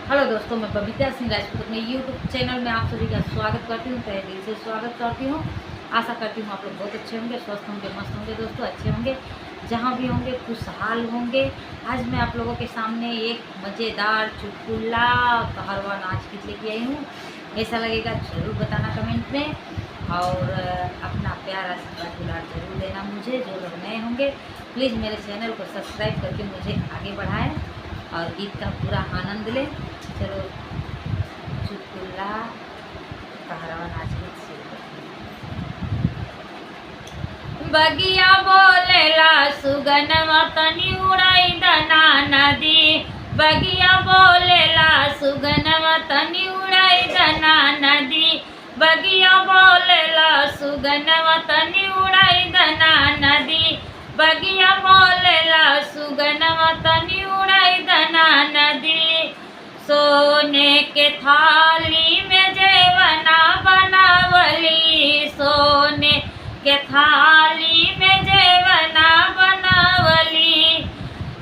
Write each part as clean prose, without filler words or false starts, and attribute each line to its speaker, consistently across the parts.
Speaker 1: Hello दोस्तों, मैं बबीता सिंह राजपूत अपने यूट्यूब चैनल में आप सभी का स्वागत करती हूँ। तहे दिल से स्वागत करती हूँ। आशा करती हूँ आप लोग बहुत अच्छे होंगे, स्वस्थ होंगे, मस्त होंगे दोस्तों, अच्छे होंगे, जहाँ भी होंगे खुशहाल होंगे। आज मैं आप लोगों के सामने एक मज़ेदार चुटकुला कहरवा नाच गीत लेके आई हूँ। ऐसा लगेगा ज़रूर बताना कमेंट में, और अपना प्यार आशीर्वाद दुलार जरूर देना मुझे। जो लोग नए होंगे प्लीज़ मेरे चैनल को सब्सक्राइब करके मुझे आगे बढ़ाएं और गीत का पूरा आनंद लें। चलो चुटकुला कहरवा नाच गीत शुरू। बगिया बोलेला सुगनवा तनी उड़ाई दना नदी। बगिया बोलेला सुगनवा तनी उड़ाई दना नदी। बगिया बोलेला सुगनवा तनी उड़ाई दना नदी। बगिया बोलेला सुगनवा तनी उड़ाई दना नदी। सोने के थाली में जेवना बनावली। सोने के थाली में जेवना बनावली।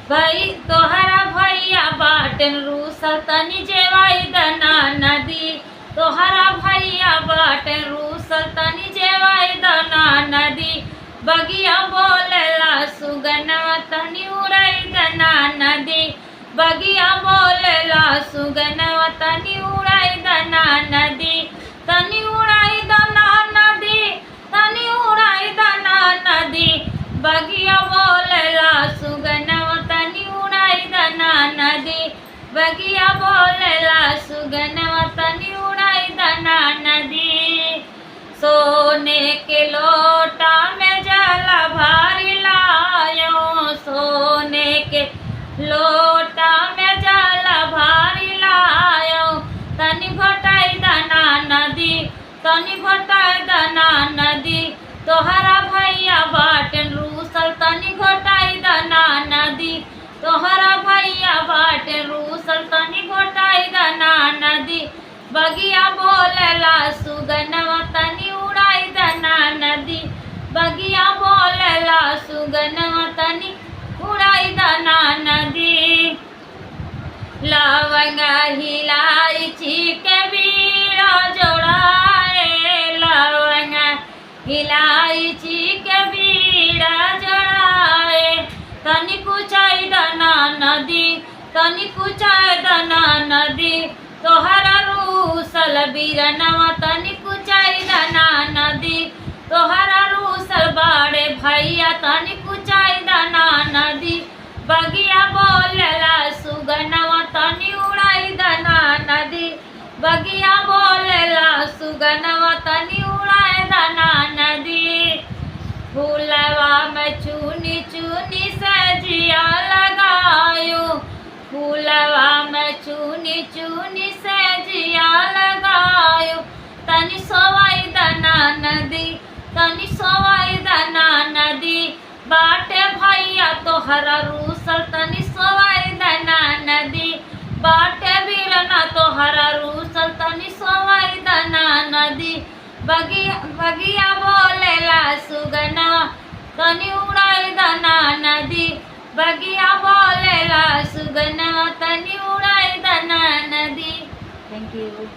Speaker 1: भाई तोहरा भैया बाटन रूसल तनी जेवाई दना नदी। तोहरा भैया बाटन रूसल तनी जेवाई दना नदी। बगिया बोलेला सुगनवा तनी उड़ाई दना नदी। बगिया बोलेला सुगनवा तनी उड़ाई दना नदी। तनी उड़ाई दना नदी। तनी उड़ाई दना नदी। बगिया बोलेला सुगनवा तनी उड़ाई दना नदी। बगिया बोलेला सुगनवा तनी उड़ाई दना नदी। सोने के लोटा में जला भारी लायो। सोने के लोटा में जला भारी लायो। तनी घटाई दना नदी। तनी घटाई दना नदी। तोहरा भैया बाटन रूसल तनी घटाई दना नदी। तोहरा भैया बाटन रूसल तनी घटाई दना नदी। बगिया बोलेला सुगनवा तनी उड़ाई दना नदी। बगिया बोलेला सुगनवा तनी उड़ाई दना नदी। लवंगा इलायची के बीड़ा जोड़ाए। लवंगा इलायची के बीड़ा जोड़ाए। तनी कुचाई दना नदी। तनी कुचाई दना नदी। तोहरा रूसल बीरनवा तनी कुचाई दना नदी। तोहरा रूसल बाड़े भैया तनी कुचाई दना नदी। बगिया बोलेला सुगनवा तनी उड़ाई दना नदी। बगिया बोलेला सुगनवा तनी उड़ाई दना नदी। फूलवा में चुनी चुनी सजिया लगायो। फूलवा में चुनी चुनी सजिया लगायो। तनी सोवाई दना नदी। तनी सोवाई दना नदी। बाटे भैया तोहरा रूसल तनी सोवाई दना नदी। बाटे बीरना तोहरा रूसल तनी सोवाई दना नदी। बगिया बोलेला सुगनवा तनी उड़ाई दना नदी। बगिया बोलेला सुगनवा तनी उड़ाई दना नदी। Thank you.